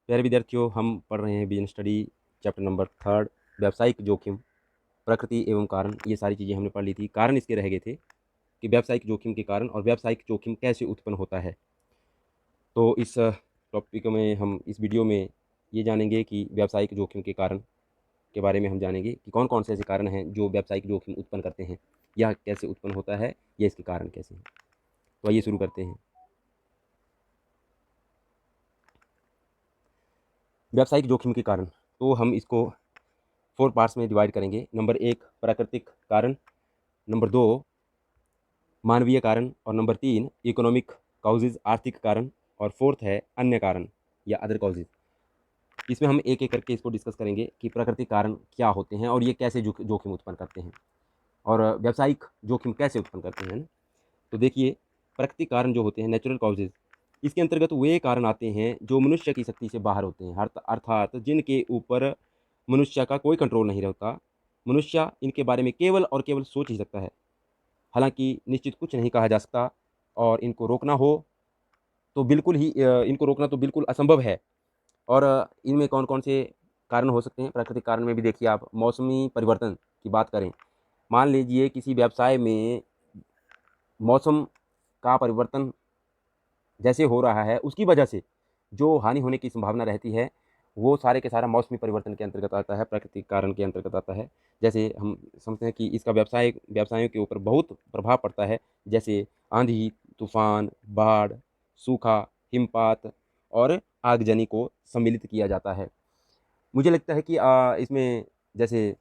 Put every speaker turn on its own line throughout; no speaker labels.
प्यारे विद्यार्थियों, हम पढ़ रहे हैं बिजनेस स्टडी चैप्टर नंबर 3, व्यावसायिक जोखिम, प्रकृति एवं कारण। ये सारी चीज़ें हमने पढ़ ली थी। कारण इसके रह गए थे कि व्यावसायिक जोखिम के कारण और व्यावसायिक जोखिम कैसे उत्पन्न होता है। तो इस टॉपिक में हम इस वीडियो में ये जानेंगे कि व्यावसायिक जोखिम के कारण के बारे में हम जानेंगे कि कौन कौन से ऐसे कारण हैं जो व्यावसायिक जोखिम उत्पन्न करते हैं, यह कैसे उत्पन्न होता है, या इसके कारण कैसे हैं। तो आइए शुरू करते हैं। व्यावसायिक जोखिम के कारण, तो हम इसको 4 पार्ट्स में डिवाइड करेंगे। नंबर 1 प्राकृतिक कारण, नंबर 2 मानवीय कारण, और नंबर 3 इकोनॉमिक कॉजेज आर्थिक कारण, और फोर्थ है अन्य कारण या अदर कॉजेज। इसमें हम एक एक करके इसको डिस्कस करेंगे कि प्राकृतिक कारण क्या होते हैं और ये कैसे जोखिम उत्पन्न करते हैं, और व्यावसायिक जोखिम कैसे उत्पन्न करते हैं। तो देखिए, प्राकृतिक कारण जो होते हैं, नेचुरल कॉजेज, इसके अंतर्गत वे कारण आते हैं जो मनुष्य की शक्ति से बाहर होते हैं, अर्थात जिनके ऊपर मनुष्य का कोई कंट्रोल नहीं रहता। मनुष्य इनके बारे में केवल और केवल सोच ही सकता है, हालांकि निश्चित कुछ नहीं कहा जा सकता। और इनको रोकना हो तो बिल्कुल ही इनको रोकना तो बिल्कुल असंभव है। और इनमें कौन कौन से कारण हो सकते हैं प्राकृतिक कारण में भी? देखिए, आप मौसमी परिवर्तन की बात करें, मान लीजिए किसी व्यवसाय में मौसम का परिवर्तन जैसे हो रहा है, उसकी वजह से जो हानि होने की संभावना रहती है, वो सारे के सारा मौसमी परिवर्तन के अंतर्गत आता है, प्राकृतिक कारण के अंतर्गत आता है। जैसे हम समझते हैं कि इसका व्यवसायों के ऊपर बहुत प्रभाव पड़ता है, जैसे आंधी, तूफान, बाढ़, सूखा, हिमपात और आगजनी को सम्मिलित किया जाता है। मुझे लगता है कि इसमें जैसे,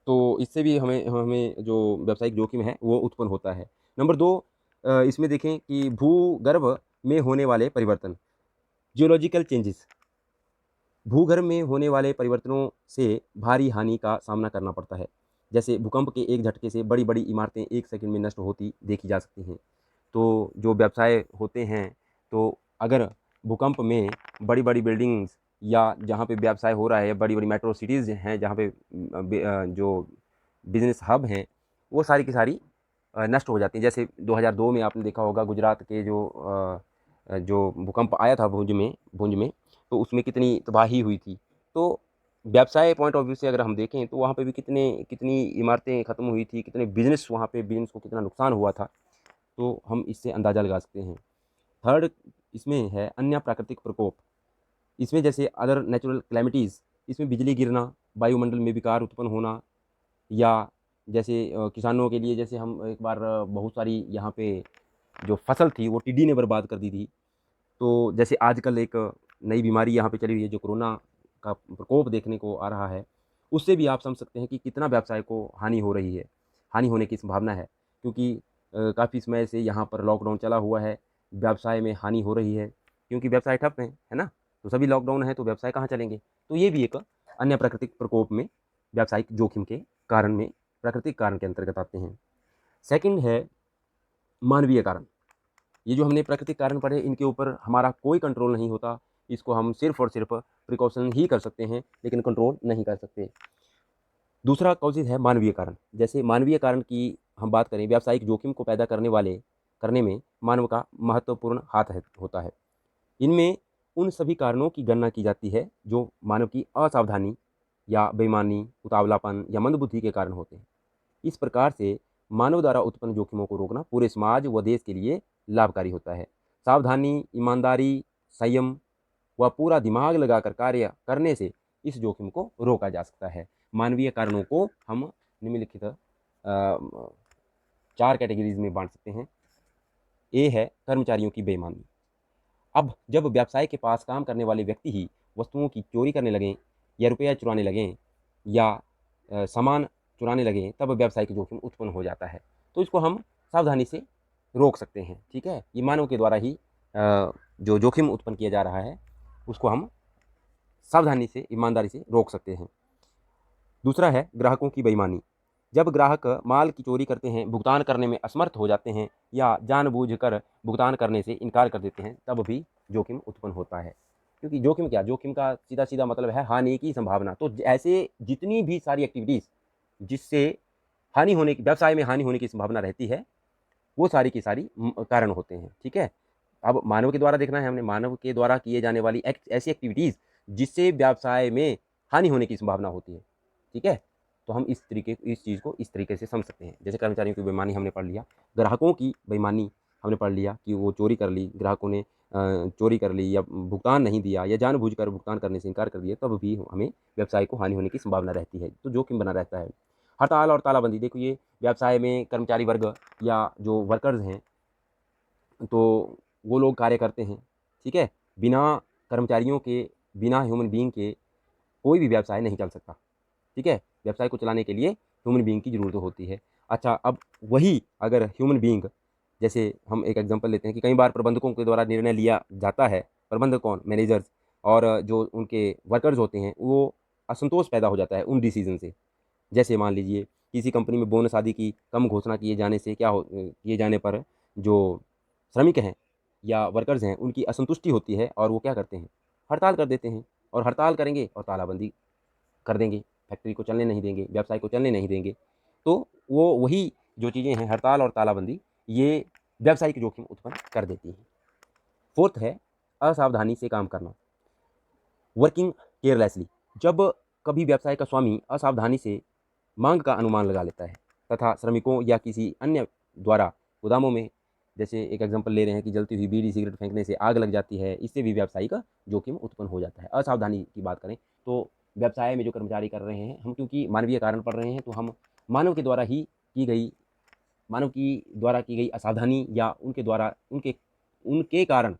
तो इससे भी हमें हमें जो व्यावसायिक जोखिम है वो उत्पन्न होता है। नंबर 2, इसमें देखें कि भूगर्भ में होने वाले परिवर्तन, जियोलॉजिकल चेंजेस। भूगर्भ में होने वाले परिवर्तनों से भारी हानि का सामना करना पड़ता है। जैसे भूकंप के एक झटके से बड़ी बड़ी इमारतें एक सेकंड में नष्ट होती देखी जा सकती हैं। तो जो व्यवसाय होते हैं, तो अगर भूकंप में बड़ी बड़ी बिल्डिंग्स या जहाँ पे व्यवसाय हो रहा है, या बड़ी बड़ी मेट्रो सिटीज़ हैं जहाँ पे जो बिजनेस हब हैं, वो सारी की सारी नष्ट हो जाती हैं। जैसे 2002 में आपने देखा होगा, गुजरात के जो भूकंप आया था भुज में, तो उसमें कितनी तबाही हुई थी। तो व्यवसाय पॉइंट ऑफ व्यू से अगर हम देखें, तो वहाँ पे भी कितनी इमारतें ख़त्म हुई थी, कितने बिजनेस, वहाँ पे बिजनेस को कितना नुकसान हुआ था। तो हम इससे अंदाज़ा लगा सकते हैं। थर्ड इसमें है अन्य प्राकृतिक प्रकोप। इसमें जैसे अदर नेचुरल कैलेमिटीज़, इसमें बिजली गिरना, वायुमंडल में विकार उत्पन्न होना, या जैसे किसानों के लिए, जैसे हम एक बार बहुत सारी यहाँ पे जो फसल थी वो टिड्डी ने बर्बाद कर दी थी। तो जैसे आजकल एक नई बीमारी यहाँ पे चली हुई है, जो कोरोना का प्रकोप देखने को आ रहा है, उससे भी आप समझ सकते हैं कि कितना व्यवसाय को हानि हो रही है, हानि होने की संभावना है। क्योंकि काफ़ी समय से यहाँ पर लॉकडाउन चला हुआ है, व्यवसाय में हानि हो रही है, क्योंकि व्यवसाय ठप है ना। तो सभी लॉकडाउन है, तो व्यवसाय कहाँ चलेंगे। तो ये भी एक अन्य प्राकृतिक प्रकोप में, व्यावसायिक जोखिम के कारण में, प्राकृतिक कारण के अंतर्गत आते हैं। सेकंड है मानवीय कारण। ये जो हमने प्राकृतिक कारण पढ़े, इनके ऊपर हमारा कोई कंट्रोल नहीं होता। इसको हम सिर्फ और सिर्फ प्रिकॉशन ही कर सकते हैं, लेकिन कंट्रोल नहीं कर सकते। दूसरा कॉजेज है मानवीय कारण। जैसे मानवीय कारण की हम बात करें, व्यावसायिक जोखिम को पैदा करने में मानव का महत्वपूर्ण हाथ होता है। इनमें उन सभी कारणों की गणना की जाती है जो मानव की असावधानी या बेईमानी, उतावलापन या मंदबुद्धि के कारण होते हैं। इस प्रकार से मानव द्वारा उत्पन्न जोखिमों को रोकना पूरे समाज व देश के लिए लाभकारी होता है। सावधानी, ईमानदारी, संयम व पूरा दिमाग लगाकर कार्य करने से इस जोखिम को रोका जा सकता है। मानवीय कारणों को हम निम्नलिखित 4 कैटेगरीज में बांट सकते हैं। ए है कर्मचारियों की बेईमानी। अब जब व्यवसाय के पास काम करने वाले व्यक्ति ही वस्तुओं की चोरी करने लगें, या रुपया चुराने लगें, या सामान चुराने लगें, तब व्यावसायिक जोखिम उत्पन्न हो जाता है। तो इसको हम सावधानी से रोक सकते हैं। ठीक है, ये मानव के द्वारा ही जो जोखिम उत्पन्न किया जा रहा है, उसको हम सावधानी से, ईमानदारी से रोक सकते हैं। दूसरा है ग्राहकों की बेईमानी। जब ग्राहक माल की चोरी करते हैं, भुगतान करने में असमर्थ हो जाते हैं, या जानबूझकर भुगतान करने से इनकार कर देते हैं, तब भी जोखिम उत्पन्न होता है। क्योंकि जोखिम क्या, जोखिम का सीधा सीधा मतलब है हानि की संभावना। तो ऐसे जितनी भी सारी एक्टिविटीज़ जिससे हानि होने की, व्यवसाय में हानि होने की संभावना रहती है, वो सारी की सारी कारण होते हैं। ठीक है, अब मानव के द्वारा देखना है हमने, मानव के द्वारा किए जाने वाली ऐसी एक्टिविटीज़ जिससे व्यवसाय में हानि होने की संभावना होती है। ठीक है, तो हम इस चीज़ को इस तरीके से समझ सकते हैं। जैसे कर्मचारियों की बेईमानी हमने पढ़ लिया, ग्राहकों की बेईमानी हमने पढ़ लिया कि वो चोरी कर ली, ग्राहकों ने चोरी कर ली या भुगतान नहीं दिया या जानबूझकर भुगतान करने से इनकार कर दिया, तब भी हमें व्यवसाय को हानि होने की संभावना रहती है, तो जोखिम बना रहता है। हड़ताल और तालाबंदी, देखो ये व्यवसाय में कर्मचारी वर्ग या जो वर्कर्स हैं, तो वो लोग कार्य करते हैं। ठीक है, बिना कर्मचारियों के, बिना ह्यूमन बीइंग के कोई भी व्यवसाय नहीं चल सकता। ठीक है, व्यवसाय को चलाने के लिए ह्यूमन बीइंग की ज़रूरत होती है। अच्छा, अब वही अगर ह्यूमन बीइंग, जैसे हम एक एग्जांपल लेते हैं कि कई बार प्रबंधकों के द्वारा निर्णय लिया जाता है, प्रबंधक कौन, मैनेजर्स, और जो उनके वर्कर्स होते हैं वो असंतोष पैदा हो जाता है उन डिसीजन से। जैसे मान लीजिए किसी कंपनी में बोनस आदि की कम घोषणा किए जाने से किए जाने पर जो श्रमिक हैं या वर्कर्स हैं उनकी असंतुष्टि होती है और वो क्या करते हैं, हड़ताल कर देते हैं, और हड़ताल करेंगे और तालाबंदी कर देंगे, फैक्ट्री को चलने नहीं देंगे, व्यवसाय को चलने नहीं देंगे। तो वो वही जो चीज़ें हैं, हड़ताल और तालाबंदी, ये व्यावसायिक जोखिम उत्पन्न कर देती हैं। फोर्थ है असावधानी से काम करना, वर्किंग केयरलेसली। जब कभी व्यवसाय का स्वामी असावधानी से मांग का अनुमान लगा लेता है तथा श्रमिकों या किसी अन्य द्वारा गोदामों में, जैसे एक एग्जांपल ले रहे हैं कि जलती हुई बीड़ी सिगरेट फेंकने से आग लग जाती है, इससे भी व्यावसायिक जोखिम उत्पन्न हो जाता है। असावधानी की बात करें तो व्यवसाय में जो कर्मचारी कर रहे हैं, हम क्योंकि मानवीय कारण पढ़ रहे हैं, तो हम मानव के द्वारा ही की गई मानव की द्वारा की गई असावधानी या उनके द्वारा उनके उनके कारण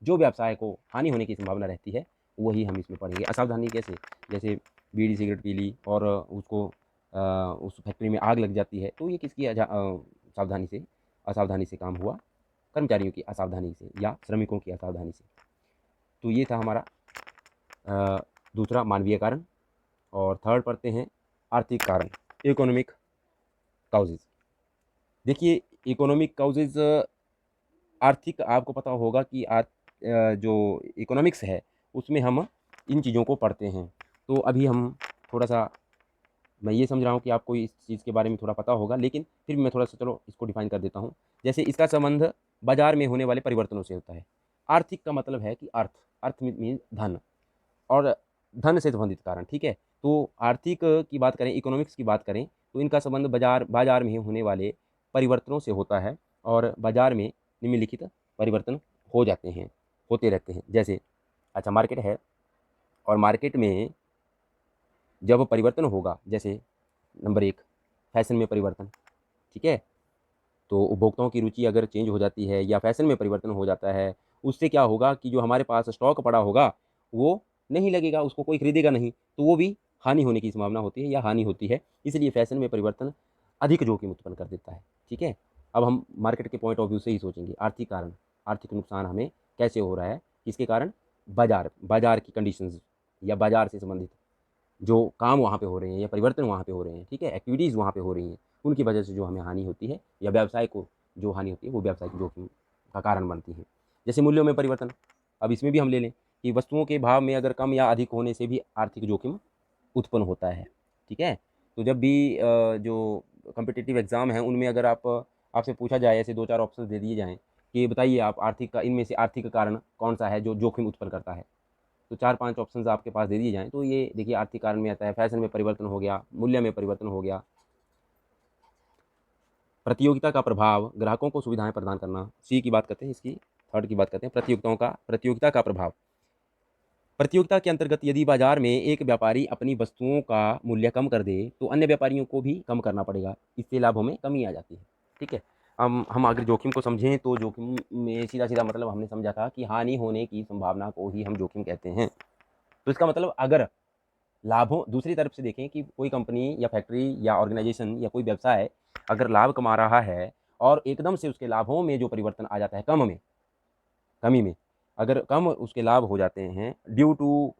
जो व्यवसाय को हानि होने की संभावना रहती है, वही हम इसमें पढ़ेंगे। असावधानी कैसे, जैसे बीड़ी सिगरेट पी ली और उसको उस फैक्ट्री में आग लग जाती है, तो ये किसकी सावधानी से, असावधानी से काम हुआ, कर्मचारियों की असावधानी से या श्रमिकों की असावधानी से। तो ये था हमारा दूसरा मानवीय कारण। और थर्ड पढ़ते हैं आर्थिक कारण, इकोनॉमिक काउजेज। देखिए इकोनॉमिक काउजेज, आर्थिक, आपको पता होगा कि जो इकोनॉमिक्स है उसमें हम इन चीज़ों को पढ़ते हैं। तो अभी हम थोड़ा सा, मैं ये समझ रहा हूँ कि आपको इस चीज़ के बारे में थोड़ा पता होगा, लेकिन फिर भी मैं थोड़ा सा, चलो इसको डिफाइन कर देता हूँ। जैसे इसका संबंध बाजार में होने वाले परिवर्तनों से होता है। आर्थिक का मतलब है कि अर्थ, अर्थ मीन धन, और धन से संबंधित कारण। ठीक है, तो आर्थिक की बात करें, इकोनॉमिक्स की बात करें, तो इनका संबंध बाजार में होने वाले परिवर्तनों से होता है, और बाजार में निम्नलिखित परिवर्तन हो जाते हैं, होते रहते हैं। जैसे अच्छा, मार्केट है, और मार्केट में जब परिवर्तन होगा, जैसे नंबर एक, फैशन में परिवर्तन। ठीक है, तो उपभोक्ताओं की रुचि अगर चेंज हो जाती है या फैशन में परिवर्तन हो जाता है, उससे क्या होगा कि जो हमारे पास स्टॉक पड़ा होगा वो नहीं लगेगा, उसको कोई खरीदेगा नहीं, तो वो भी हानि होने की संभावना होती है या हानि होती है। इसलिए फैशन में परिवर्तन अधिक जोखिम उत्पन्न कर देता है। ठीक है, अब हम मार्केट के पॉइंट ऑफ व्यू से ही सोचेंगे, आर्थिक कारण, आर्थिक नुकसान हमें कैसे हो रहा है, किसके कारण, बाजार की कंडीशंस या बाजार से संबंधित जो काम वहाँ पे हो रहे हैं या परिवर्तन वहाँ पे हो रहे हैं, ठीक है, एक्टिविटीज़ वहाँ पे हो रही हैं, उनकी वजह से जो हमें हानि होती है या व्यवसाय को जो हानि होती है, वो व्यवसाय की जोखिम का कारण बनती है। जैसे मूल्यों में परिवर्तन, अब इसमें भी हम ले लें कि वस्तुओं के भाव में अगर कम या अधिक होने से भी आर्थिक जोखिम उत्पन्न होता है। ठीक है, तो जब भी जो कम्पिटिटिव एग्ज़ाम है उनमें अगर आपसे पूछा जाए, ऐसे दो चार ऑप्शन दे दिए जाएँ कि बताइए आप आर्थिक का, इनमें से आर्थिक कारण कौन सा है जो जोखिम उत्पन्न करता है, तो 4-5 ऑप्शंस आपके पास दे दिए जाएँ, तो ये देखिए आर्थिक कारण में आता है, फैशन में परिवर्तन हो गया, मूल्य में परिवर्तन हो गया, प्रतियोगिता का प्रभाव, ग्राहकों को सुविधाएँ प्रदान करना, सी की बात करते हैं, इसकी थर्ड की बात करते हैं, प्रतियोगिता का प्रभाव। प्रतियोगिता के अंतर्गत यदि बाजार में एक व्यापारी अपनी वस्तुओं का मूल्य कम कर दे, तो अन्य व्यापारियों को भी कम करना पड़ेगा, इससे लाभों में कमी आ जाती है। ठीक है, हम अगर जोखिम को समझें तो जोखिम में सीधा-सीधा मतलब हमने समझा था कि हानि होने की संभावना को ही हम जोखिम कहते हैं। तो इसका मतलब अगर लाभों, दूसरी तरफ से देखें कि कोई कंपनी या फैक्ट्री या ऑर्गेनाइजेशन या कोई व्यवसाय अगर लाभ कमा रहा है और एकदम से उसके लाभों में जो परिवर्तन आ जाता है, कमी में अगर कम उसके लाभ हो जाते हैं due to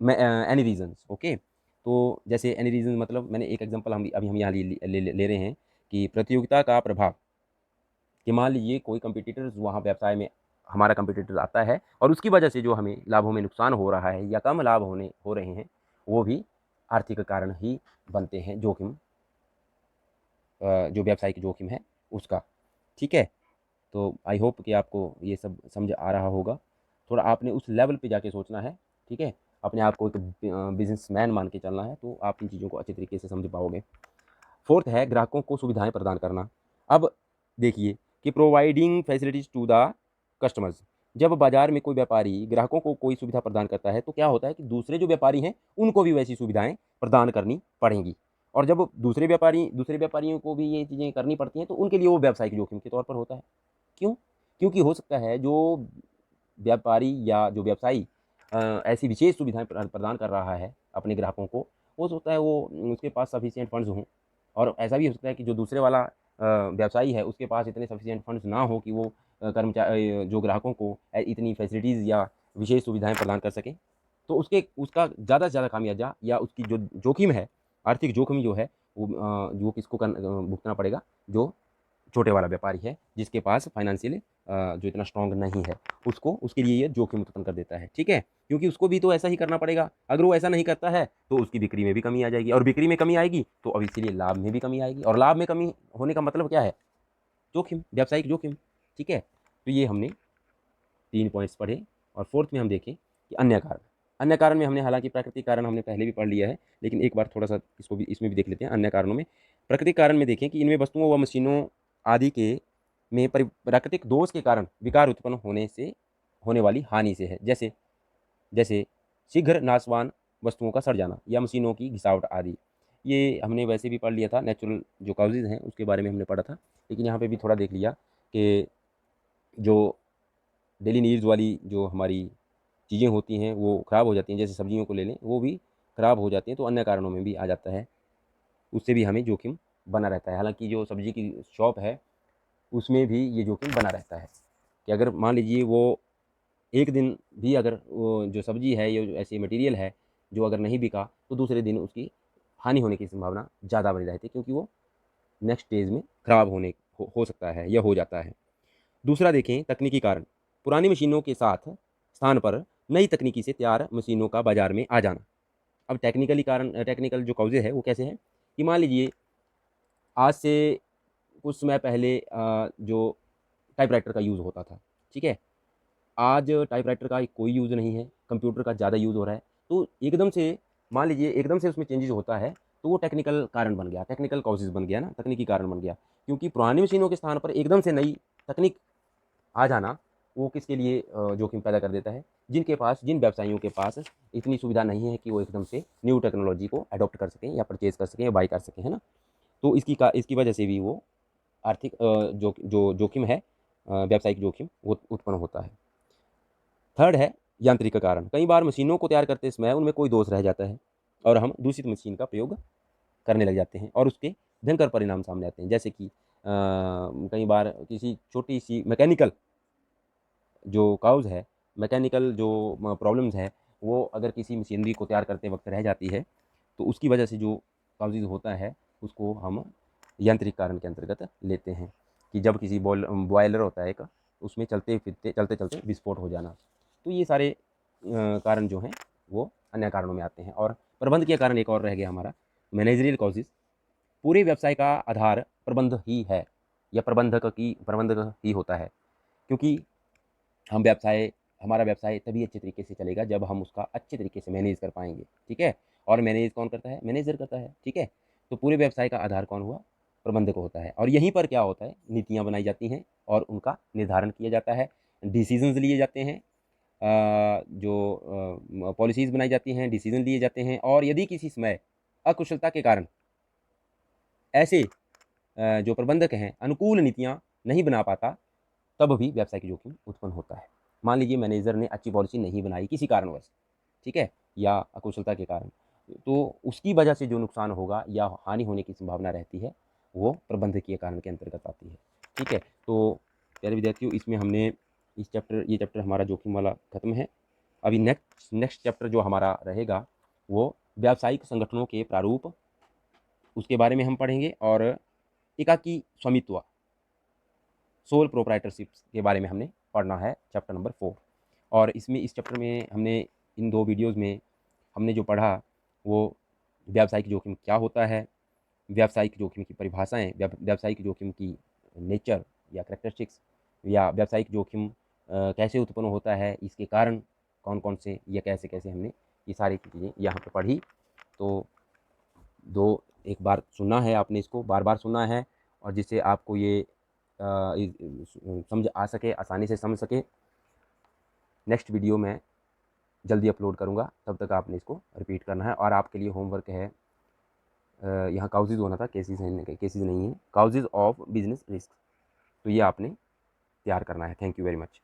any reasons, okay, तो जैसे एनी रीजन मतलब मैंने एक एग्जांपल हम यहाँ ले रहे हैं कि प्रतियोगिता का प्रभाव, कि मान लीजिए कोई कंपटीटर वहाँ व्यवसाय में, हमारा कंपटीटर आता है और उसकी वजह से जो हमें लाभों में नुकसान हो रहा है या कम लाभ हो रहे हैं, वो भी आर्थिक कारण ही बनते हैं, जोखिम, जो व्यावसायिक जोखिम है उसका। ठीक है, तो आई होप कि आपको ये सब समझ आ रहा होगा। थोड़ा आपने उस लेवल पे जाके सोचना है, ठीक है? अपने आप को एक बिजनेसमैन मान के चलना है, तो आप इन चीज़ों को अच्छे तरीके से समझ पाओगे। फोर्थ है ग्राहकों को सुविधाएं प्रदान करना। अब देखिए कि providing facilities to the customers. जब बाजार में कोई व्यापारी ग्राहकों को कोई सुविधा प्रदान करता है तो क्या होता है कि दूसरे जो व्यापारी हैं उनको भी वैसी सुविधाएं प्रदान करनी पड़ेंगी। और जब दूसरे व्यापारियों को भी ये चीज़ें करनी पड़ती हैं तो उनके लिए वो व्यावसायिक जोखिम के तौर पर होता है। क्यों? क्योंकि हो सकता है जो व्यापारी या जो व्यवसायी ऐसी विशेष सुविधाएं प्रदान कर रहा है अपने ग्राहकों को, हो सकता है वो उसके पास सफिशिएंट फंड्स हों। और ऐसा भी हो सकता है कि जो दूसरे वाला व्यवसायी है उसके पास इतने सफिशिएंट फंड्स ना हो कि वो कर्मचारी जो ग्राहकों को इतनी फैसिलिटीज़ या विशेष सुविधाएं प्रदान कर सके। तो उसका ज़्यादा से ज़्यादा खामियाजा या उसकी जो जोखिम है, आर्थिक जोखिम जो है वो किसको भुगतना पड़ेगा? जो छोटे वाला व्यापारी है जिसके पास फाइनेंशियल जो इतना स्ट्रांग नहीं है, उसको उसके लिए ये जोखिम उत्पन्न कर देता है, ठीक है? क्योंकि उसको भी तो ऐसा ही करना पड़ेगा। अगर वो ऐसा नहीं करता है तो उसकी बिक्री में भी कमी आ जाएगी, और बिक्री में कमी आएगी तो अब इसीलिए लाभ में भी कमी आएगी, और लाभ में कमी होने का मतलब क्या है? जोखिम, व्यावसायिक जोखिम, ठीक है? तो ये हमने 3 पॉइंट्स पढ़े। और फोर्थ में हम देखें कि अन्य कारण। अन्य कारण में हमने हालांकि प्राकृतिक कारण हमने पहले भी पढ़ लिया है, लेकिन एक बार थोड़ा सा इसको भी इसमें भी देख लेते हैं। अन्य कारणों में प्राकृतिक कारण में देखें कि इनमें वस्तुओं व मशीनों आदि के में प्राकृतिक दोष के कारण विकार उत्पन्न होने से होने वाली हानि से है। जैसे जैसे शीघ्र नाशवान वस्तुओं का सड़ जाना या मशीनों की घिसावट आदि। ये हमने वैसे भी पढ़ लिया था, नेचुरल जो काउजेज हैं उसके बारे में हमने पढ़ा था, लेकिन यहाँ पे भी थोड़ा देख लिया कि जो डेली नीड्स वाली जो हमारी चीज़ें होती हैं वो ख़राब हो जाती हैं। जैसे सब्जियों को ले लें, वो भी ख़राब हो जाती हैं, तो अन्य कारणों में भी आ जाता है। उससे भी हमें जोखिम बना रहता है। हालांकि जो सब्जी की शॉप है उसमें भी ये जोखिम बना रहता है कि अगर मान लीजिए वो एक दिन भी अगर वो जो सब्जी है या जो ऐसी मटेरियल है जो अगर नहीं बिका तो दूसरे दिन उसकी हानि होने की संभावना ज़्यादा बनी रहती है, क्योंकि वो नेक्स्ट डेज में ख़राब हो सकता है या हो जाता है। दूसरा देखें तकनीकी कारण। पुरानी मशीनों के साथ स्थान पर नई तकनीकी से तैयार मशीनों का बाजार में आ जाना। अब टेक्निकल जो कॉजेज है वो कैसे है कि मान लीजिए आज से कुछ समय पहले जो टाइपराइटर का यूज़ होता था, ठीक है? आज टाइपराइटर का कोई यूज़ नहीं है, कंप्यूटर का ज़्यादा यूज़ हो रहा है। तो एकदम से मान लीजिए एकदम से उसमें चेंजेज़ होता है, तो वो टेक्निकल कारण बन गया, टेक्निकल कॉजेज़ बन गया ना, तकनीकी कारण बन गया। क्योंकि पुरानी मशीनों के स्थान पर एकदम से नई तकनीक आ जाना, वो किसके लिए जोखिम पैदा कर देता है? जिन व्यवसायियों के पास इतनी सुविधा नहीं है कि वो एकदम से न्यू टेक्नोलॉजी को अडॉप्ट कर सकें या परचेज़ कर सकें या बाय कर सकें, है ना? तो इसकी वजह से भी वो आर्थिक जो जोखिम है, व्यावसायिक जोखिम वो उत्पन्न होता है। थर्ड है यांत्रिक कारण। कई बार मशीनों को तैयार करते समय उनमें कोई दोष रह जाता है और हम दूषित मशीन का प्रयोग करने लग जाते हैं और उसके भयंकर परिणाम सामने आते हैं। जैसे कि कई बार किसी छोटी सी मैकेनिकल जो काउज़ है, मैकेनिकल जो प्रॉब्लम्स है, वो अगर किसी मशीनरी को तैयार करते वक्त रह जाती है तो उसकी वजह से जो काउज़ेज़ होता है उसको हम यांत्रिक कारण के अंतर्गत लेते हैं। कि जब किसी बॉयलर होता है एक, उसमें चलते-चलते विस्फोट हो जाना। तो ये सारे कारण जो हैं वो अन्य कारणों में आते हैं। और प्रबंध के कारण एक और रह गया हमारा, मैनेजरियल कॉजेज़। पूरे व्यवसाय का आधार प्रबंध ही है या प्रबंधक ही होता है। क्योंकि हम व्यवसाय हमारा व्यवसाय तभी अच्छे तरीके से चलेगा जब हम उसका अच्छे तरीके से मैनेज कर पाएँगे, ठीक है? और मैनेज कौन करता है? मैनेजर करता है, ठीक है? तो पूरे व्यवसाय का आधार कौन हुआ? प्रबंधक होता है। और यहीं पर क्या होता है? नीतियाँ बनाई जाती हैं और उनका निर्धारण किया जाता है, डिसीज़न्स लिए जाते हैं, पॉलिसीज़ बनाई जाती हैं, डिसीज़न लिए जाते हैं। और यदि किसी समय अकुशलता के कारण ऐसे जो प्रबंधक हैं अनुकूल नीतियाँ नहीं बना पाता, तब भी व्यावसायिक जोखिम उत्पन्न होता है। मान लीजिए मैनेजर ने अच्छी पॉलिसी नहीं बनाई किसी कारणवश, ठीक है? या अकुशलता के कारण, तो उसकी वजह से जो नुकसान होगा या हानि होने की संभावना रहती है, वो प्रबंधकीय कारण के अंतर्गत आती है, ठीक है? तो प्यारे विद्यार्थियों, इसमें हमने ये चैप्टर हमारा जोखिम वाला खत्म है। अभी नेक्स्ट चैप्टर जो हमारा रहेगा वो व्यावसायिक संगठनों के प्रारूप, उसके बारे में हम पढ़ेंगे। और एकाकी स्वामित्व, सोल प्रोप्राइटरशिप के बारे में हमने पढ़ना है, चैप्टर नंबर 4। और इस चैप्टर में हमने इन 2 वीडियोज़ में हमने जो पढ़ा वो व्यावसायिक जोखिम क्या होता है, व्यावसायिक जोखिम की परिभाषाएँ, व्यावसायिक जोखिम की नेचर या कैरेक्टरिस्टिक्स, या व्यावसायिक जोखिम कैसे उत्पन्न होता है, इसके कारण कौन कौन से, या कैसे कैसे हमने ये सारी चीज़ें यहाँ पे पढ़ी। तो एक बार सुनना है आपने, इसको बार बार सुनना है, और जिससे आपको ये समझ आ सके, आसानी से समझ सके। नेक्स्ट वीडियो मैं जल्दी अपलोड करूँगा, तब तक आपने इसको रिपीट करना है। और आपके लिए होमवर्क है, यहाँ काउजेज़ होना था, केसेस नहीं है, काउजेज़ ऑफ बिजनेस रिस्क, तो ये आपने तैयार करना है। Thank you very much.